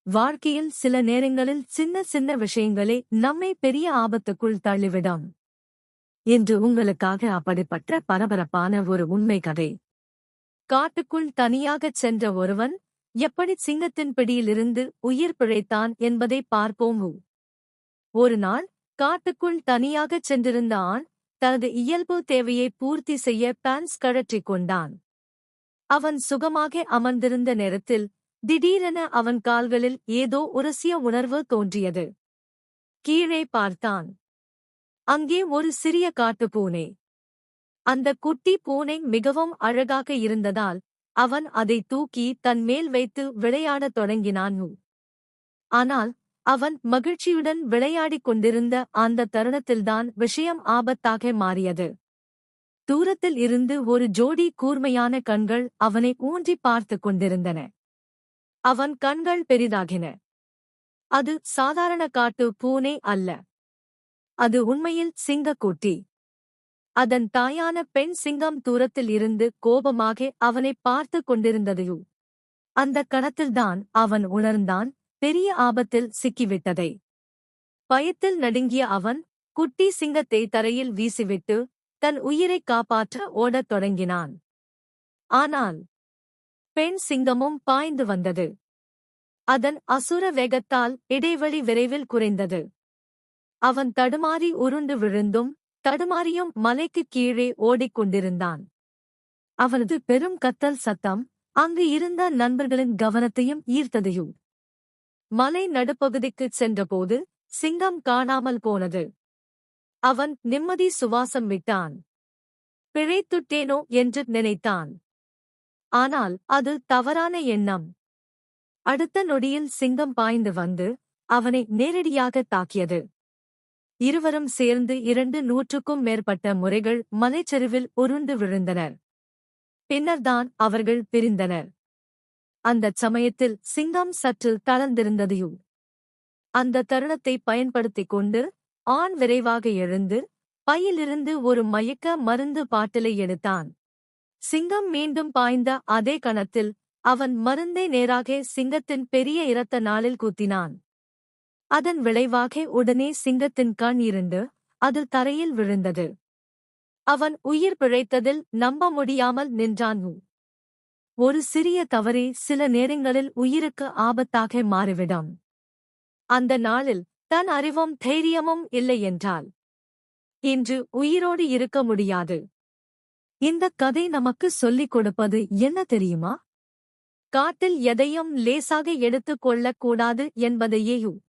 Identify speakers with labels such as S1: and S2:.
S1: வாழ்க்கையில் சில நேரங்களில் சின்ன சின்ன விஷயங்களே நம்மை பெரிய ஆபத்துக்குள் தள்ளிவிடும். இன்று உங்களுக்காக அப்படிப்பட்ட பரபரப்பான ஒரு உண்மை கதை. காட்டுக்குள் தனியாகச் சென்ற ஒருவன் எப்படி சிங்கத்தின் பிடியிலிருந்து உயிர் பிழைத்தான் என்பதை பார்ப்போம். ஒரு நாள் காட்டுக்குள் தனியாகச் சென்றிருந்த ஆண் தனது இயல்பு தேவையை பூர்த்தி செய்ய பேண்ட்ஸ் கழற்றிக் கொண்டான். அவன் சுகமாக அமர்ந்திருந்த நேரத்தில் திடீரென அவன் கால்களில் ஏதோ உரசிய உணர்வு தோன்றியது. கீழே பார்த்தான். அங்கே ஒரு சிறிய காட்டுப்பூனை. அந்த குட்டி பூனை மிகவும் அழகாக இருந்ததால் அவன் அதை தூக்கி தன் மேல் வைத்து விளையாடத் தொடங்கினான். ஆனால் அவன் மகிழ்ச்சியுடன் விளையாடிக் கொண்டிருந்த அந்த தருணத்தில்தான் விஷயம் ஆபத்தாக மாறியது. தூரத்தில் இருந்து ஒரு ஜோடி கூர்மையான கண்கள் அவனை ஊன்றிப் பார்த்துக் கொண்டிருந்தன. அவன் கண்கள் பெரிதாகின. அது சாதாரண காட்டு பூனை அல்ல. அது உண்மையில் சிங்கக்குட்டி. அதன் தாயான பெண் சிங்கம் தூரத்தில் இருந்து கோபமாக அவனைப் பார்த்துக் கொண்டிருந்ததையோ. அந்த கணத்தில்தான் அவன் உணர்ந்தான் பெரிய ஆபத்தில் சிக்கிவிட்டதை. பயத்தில் நடுங்கிய அவன் குட்டி சிங்கத்தை தரையில் வீசிவிட்டு தன் உயிரைக் காப்பாற்ற ஓடத் தொடங்கினான். ஆனால் பெண் சிங்கமும் பாய்ந்து வந்தது. அதன் அசுர வேகத்தால் இடைவெளி விரைவில் குறைந்தது. அவன் தடுமாறி உருண்டு விழுந்தும் தடுமாறியும் மலைக்குக் கீழே ஓடிக்கொண்டிருந்தான். அவனது பெரும் கத்தல் சத்தம் அங்கு இருந்த நண்பர்களின் கவனத்தையும் ஈர்த்ததையும். மலை நடுப்பகுதிக்குச் சென்றபோது சிங்கம் காணாமல் போனது. அவன் நிம்மதி சுவாசம் விட்டான். பிழைத்துட்டேனோ என்று நினைத்தான். ஆனால் அது தவறான எண்ணம். அடுத்த நொடியில் சிங்கம் பாய்ந்து வந்து அவனை நேரடியாக தாக்கியது. இருவரும் சேர்ந்து 200க்கும் மேற்பட்ட முறைகள் மலைச்சரிவில் உருண்டு விழுந்தனர். பின்னர்தான் அவர்கள் பிரிந்தனர். அந்தச் சமயத்தில் சிங்கம் சற்று தளர்ந்திருந்ததையும். அந்த தருணத்தை பயன்படுத்திக் கொண்டு ஆண் விரைவாக எழுந்து பையிலிருந்து ஒரு மயக்க மருந்து பாட்டிலை எடுத்தான். சிங்கம் மீண்டும் பாய்ந்த அதே கணத்தில் அவன் மருந்தை நேராக சிங்கத்தின் பெரிய இரத்த நாளில் குத்தினான். அதன் விளைவாக உடனே சிங்கத்தின் கண் இருண்டு அது தரையில் விழுந்தது. அவன் உயிர் பிழைத்ததில் நம்ப முடியாமல் நின்றான். ஒரு சிறிய தவறே சில நேரங்களில் உயிருக்கு ஆபத்தாக மாறிவிடும். அந்த நாளில் தன் அறிவும் தைரியமும் இல்லை என்றால் இன்று உயிரோடு இருக்க முடியாது. இந்தக் கதை நமக்கு சொல்லிக் கொடுப்பது என்ன தெரியுமா? காட்டில் எதையும் லேசாக எடுத்துக் கொள்ளக் கூடாது என்பதையே.